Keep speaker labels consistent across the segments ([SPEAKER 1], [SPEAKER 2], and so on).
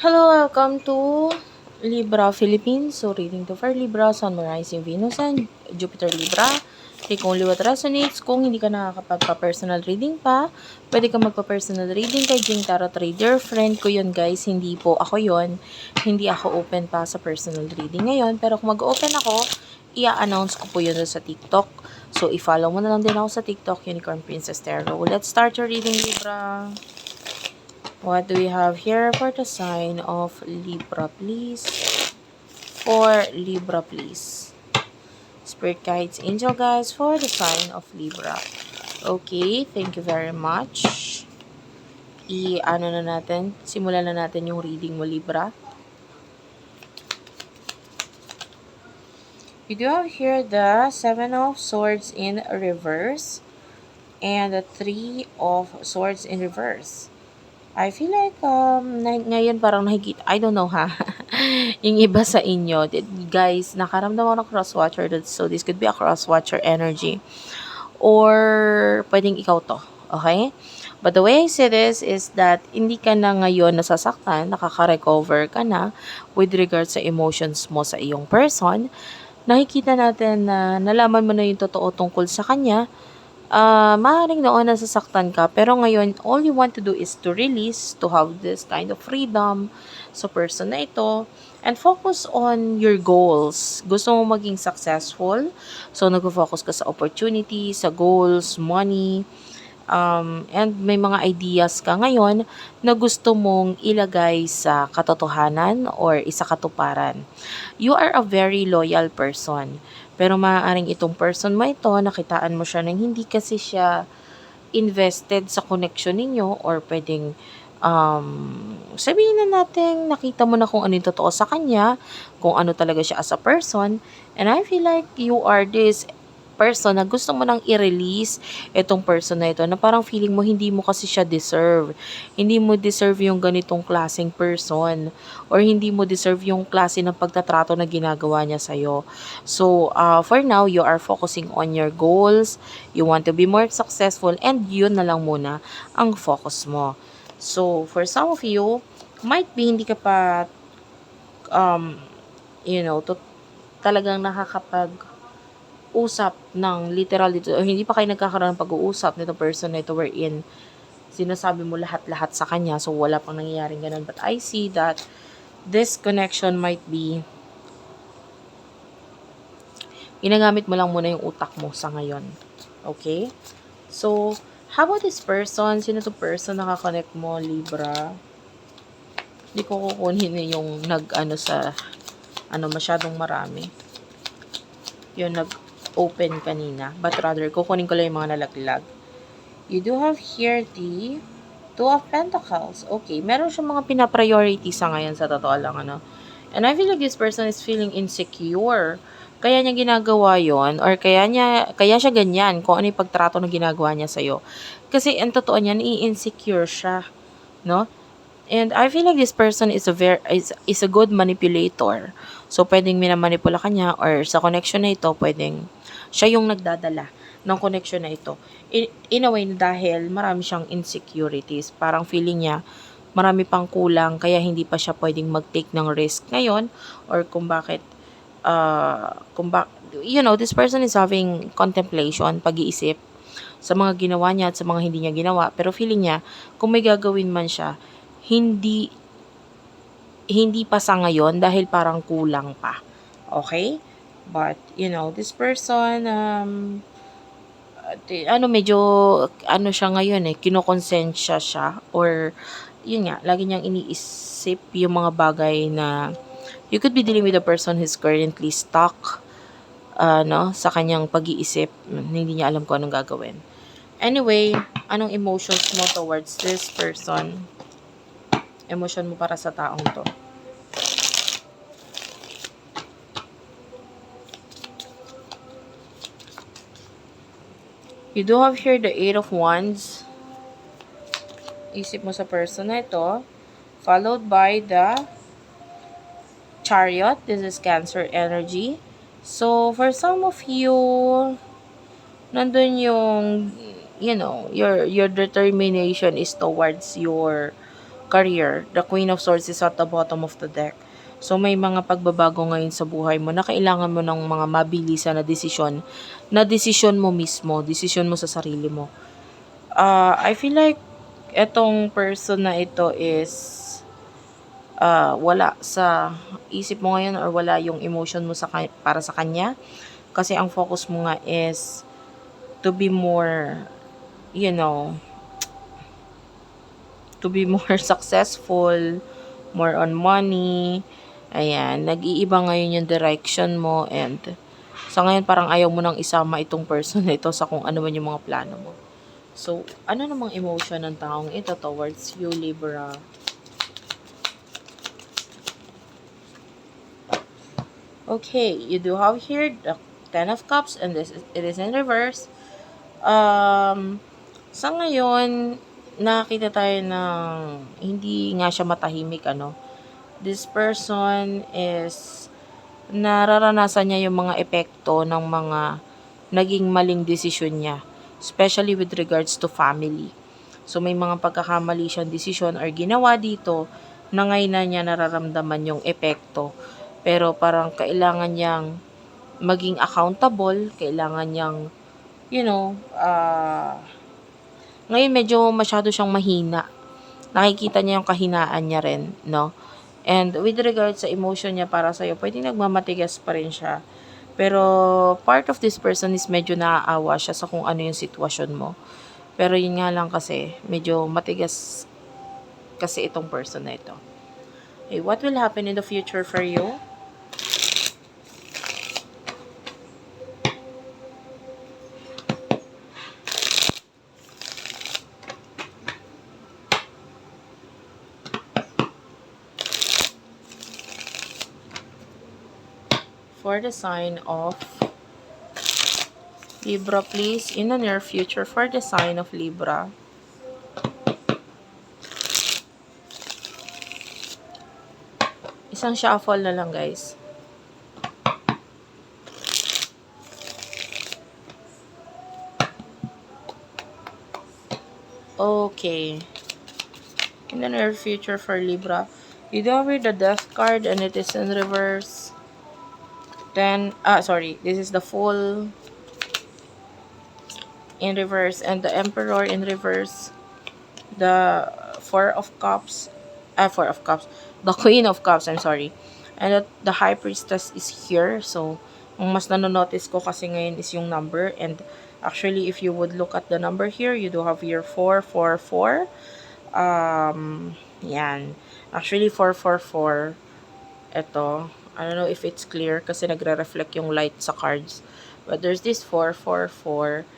[SPEAKER 1] Hello, welcome to Libra Philippines. So, reading to for Libra, Sun, Moon, Rising, Venus, and Jupiter Libra. Take only what resonates. Kung hindi ka nakakapagpa-personal reading pa, pwede ka magpa-personal reading kay Jing Tarot Trader. Friend ko yun, guys. Hindi po ako yun. Hindi ako open pa sa personal reading ngayon. Pero kung mag-open ako, i-announce ko po yun sa TikTok. So, i-follow mo na lang din ako sa TikTok, Unicorn Princess Tarot. Let's start your reading, Libra. What do we have here for the sign of Libra, please? For Libra, please. Spirit guides, angel guides for the sign of Libra. Okay, thank you very much. I-ano na natin, simulan na natin yung reading mo, Libra. You do have here the Seven of Swords in reverse and the Three of Swords in reverse. I feel like ngayon parang nakikita, I don't know ha, yung iba sa inyo, guys, nakaramdam ako ng cross-watcher, so this could be a cross-watcher energy. Or pwedeng ikaw to, okay? But the way I say this is that hindi ka na ngayon nasasaktan, nakaka-recover ka na with regards sa emotions mo sa iyong person. Nakikita natin na nalaman mo na yung totoo tungkol sa kanya. Maaaring noon nasasaktan ka, pero ngayon, all you want to do is to release, to have this kind of freedom sa person na ito, and focus on your goals. Gusto mo maging successful, so nag-focus ka sa opportunity, sa goals, money, and may mga ideas ka ngayon na gusto mong ilagay sa katotohanan or isakatuparan. You are a very loyal person. Pero maaaring itong person mo ito, nakitaan mo siya nang hindi kasi siya invested sa connection ninyo or pwedeng sabihin na natin nakita mo na kung ano yung totoo sa kanya, kung ano talaga siya as a person. And I feel like you are this person na gusto mo nang i-release itong person na ito na parang feeling mo hindi mo kasi siya deserve. Hindi mo deserve yung ganitong klaseng person or hindi mo deserve yung klase ng pagtatrato na ginagawa niya sa'yo. So, for now, you are focusing on your goals, you want to be more successful, and yun na lang muna ang focus mo. So, for some of you, might be hindi ka pa, um, talagang nakakapag-usap ng literal dito, o hindi pa kayo nagkakaroon ng pag-uusap nito person na ito wherein sinasabi mo lahat-lahat sa kanya, so wala pang nangyayaring ganun. But I see that this connection might be ginagamit mo lang muna yung utak mo sa ngayon. Okay? So, how about this person? Sino to person na kakonect mo, Libra? Hindi ko kukunin yung masyadong marami. Yung nag-open kanina. But rather, kukunin ko lang yung mga nalaglag. You do have here the Two of Pentacles. Okay, meron siyang mga pinapriority sa ngayon sa totoo lang, And I feel like this person is feeling insecure. Kaya niya ginagawa yon or kaya siya ganyan kung ano yung pagtrato na ginagawa niya sa'yo. Kasi ang totoo niya, i-insecure siya, no? And I feel like this person is a good manipulator. So, pwedeng minamanipula ka niya or sa connection na ito, pwedeng siya yung nagdadala ng connection na ito. In a way, dahil marami siyang insecurities. Parang feeling niya, marami pang kulang, kaya hindi pa siya pwedeng mag-take ng risk ngayon or this person is having contemplation, pag-iisip sa mga ginawa niya at sa mga hindi niya ginawa. Pero feeling niya, kung may gagawin man siya, hindi hindi pa sa ngayon dahil parang kulang pa. Okay? But, this person, medyo, siya ngayon kinokonsensya siya or, yun nga, lagi niyang iniisip yung mga bagay na you could be dealing with a person who's currently stuck, sa kanyang pag-iisip. Hindi niya alam kung anong gagawin. Anyway, anong emotions mo towards this person? Emotion mo para sa taong to. You do have here the Eight of Wands. Isip mo sa person na ito. Followed by the Chariot. This is Cancer energy. So, for some of you, nandun yung, your determination is towards your career. The Queen of Swords is at the bottom of the deck. So may mga pagbabago ngayon sa buhay mo na kailangan mo ng mga mabilisan na desisyon mo mismo, desisyon mo sa sarili mo. I feel like etong person na ito is wala sa isip mo ngayon or wala yung emotion mo para sa kanya. Kasi ang focus mo nga is to be more, you know, to be more successful, more on money. Ayan, nag-iiba ngayon yung direction mo and sa ngayon parang ayaw mo nang isama itong person na ito sa kung ano man yung mga plano mo. So, ano namang emotion ng taong ito towards you, Libra? Okay, you do have here the Ten of Cups and it is in reverse. Sa ngayon, nakita tayo ng hindi nga siya matahimik, ano. This person is nararanasan niya yung mga epekto ng mga naging maling desisyon niya, especially with regards to family. So, may mga pagkakamali siyang desisyon or ginawa dito na ngayon na niya nararamdaman yung epekto. Pero parang kailangan niyang maging accountable, kailangan niyang, you know, ngayon medyo masyado siyang mahina. Nakikita niya yung kahinaan niya rin, no? And with regards sa emotion niya para sa'yo, pwedeng nagmamatigas pa rin siya. Pero part of this person is medyo naaawa siya sa kung ano yung sitwasyon mo. Pero yun nga lang kasi, medyo matigas kasi itong person na ito. Okay, what will happen in the future for you? For the sign of Libra, please, in the near future, for the sign of Libra. Isang shuffle na lang, guys. Okay. In the near future for Libra, you do have the Death card and it is in reverse. Then, this is the Fool in reverse and the Emperor in reverse. The Four of Cups, the Queen of Cups, I'm sorry. And the High Priestess is here. So, ang mas nanonotice ko kasi ngayon is yung number. And actually, if you would look at the number here, you do have here 444. Yan. Actually, 444. Ito. I don't know if it's clear kasi nagre-reflect yung light sa cards. But there's this 444.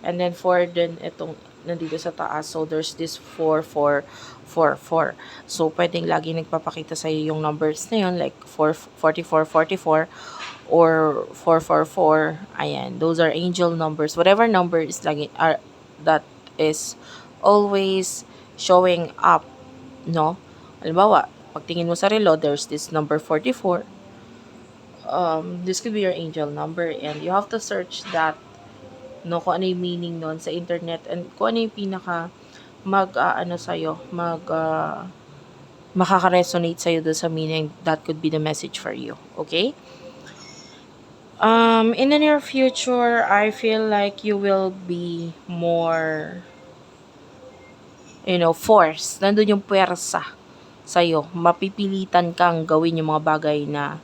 [SPEAKER 1] And then 4 din itong nandito sa taas. So, there's this 4444. So, pwedeng lagi nagpapakita sa'yo yung numbers na yun. Like 4444 or 444. Ayan. Those are angel numbers. Whatever number is that is always showing up. No? Halimbawa, pagtingin mo sa relo, there's this number 44. This could be your angel number and you have to search that, no, kung ano yung meaning nun sa internet and kung ano yung pinaka makaka-resonate sa'yo doon sa meaning that could be the message for you. Okay? In the near future, I feel like you will be more, force. Nandun yung puwersa sa'yo. Mapipilitan kang gawin yung mga bagay na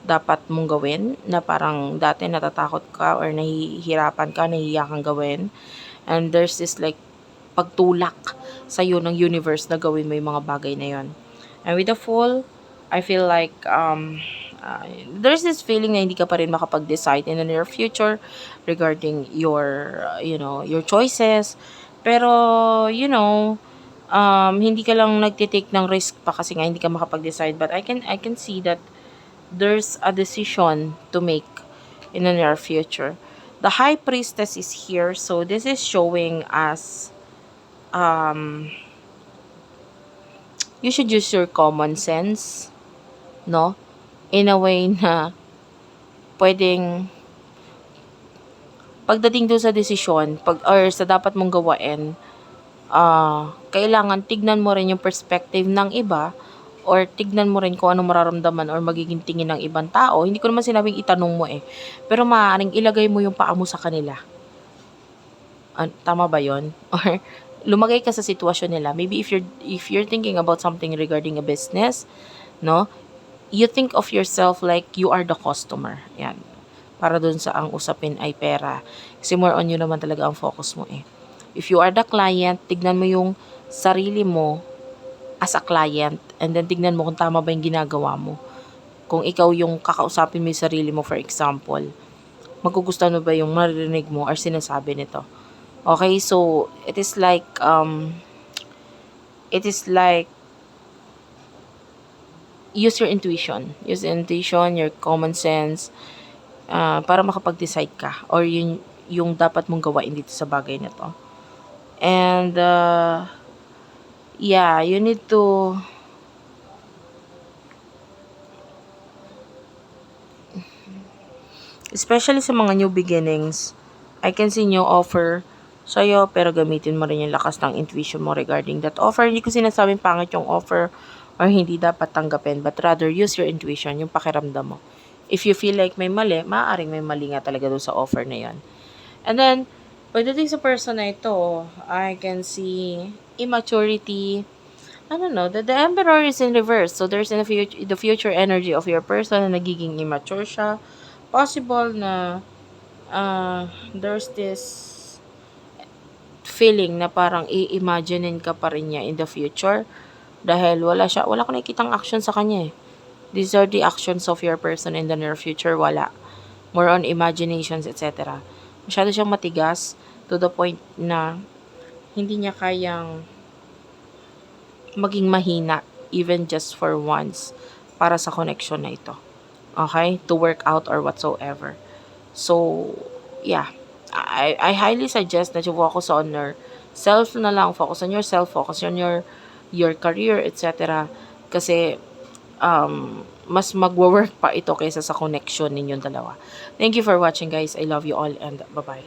[SPEAKER 1] dapat mong gawin, na parang dati natatakot ka or nahihirapan ka, nahihiya kang gawin. And there's this like pagtulak sa'yo ng universe na gawin mo yung mga bagay na yon. And with the Fool, I feel like there's this feeling na hindi ka pa rin makapag-decide in the near future regarding your choices. Pero, hindi ka lang nagtitake ng risk pa kasi nga hindi ka makapag-decide. But I can see that there's a decision to make in the near future. The High Priestess is here, so this is showing us you should use your common sense, no? In a way na pwedeng pagdating doon sa desisyon, or sa dapat mong gawain, kailangan tignan mo rin yung perspective ng iba or tignan mo rin kung ano mararamdaman or magiging tingin ng ibang tao. Hindi ko naman sinabing itanong mo eh. Pero maaaring ilagay mo yung paa mo sa kanila. Tama ba yon? Or lumagay ka sa sitwasyon nila. Maybe if you're thinking about something regarding a business, no? You think of yourself like you are the customer. Yan. Para dun sa ang usapin ay pera. Kasi more on yun naman talaga ang focus mo eh. If you are the client, tignan mo yung sarili mo as a client and then tignan mo kung tama ba yung ginagawa mo. Kung ikaw yung kakausapin mo yung sarili mo, for example, magugustuhan mo ba yung maririnig mo or sinasabi nito? Okay, so it is like use your intuition. Use intuition, your common sense, para makapag-decide ka or yung dapat mong gawain dito sa bagay na to. And yeah, you need to especially sa mga new beginnings, I can see new offer sa'yo, pero gamitin mo rin yung lakas ng intuition mo regarding that offer. Hindi ko sinasabing pangit yung offer or hindi dapat tanggapin, but rather use your intuition, yung pakiramdam mo. If you feel like may mali, maaaring may mali nga talaga doon sa offer na yon. And then, pagdating sa person na ito, I can see immaturity. I don't know, the emperor is in reverse. So, there's in the future energy of your person na nagiging immature siya. Possible na there's this feeling na parang i-imaginein ka pa rin niya in the future dahil wala ko nakikitang action sa kanya eh. These are the actions of your person in the near future, wala. More on imaginations, etc. Masyado siyang matigas to the point na hindi niya kayang maging mahina even just for once para sa connection na ito. Okay? To work out or whatsoever. So, yeah. I highly suggest that you focus on yourself na lang. Focus on yourself. Focus on your career, etc. Kasi, mas magwo-work pa ito kaysa sa connection ninyong dalawa. Thank you for watching, guys. I love you all and bye-bye.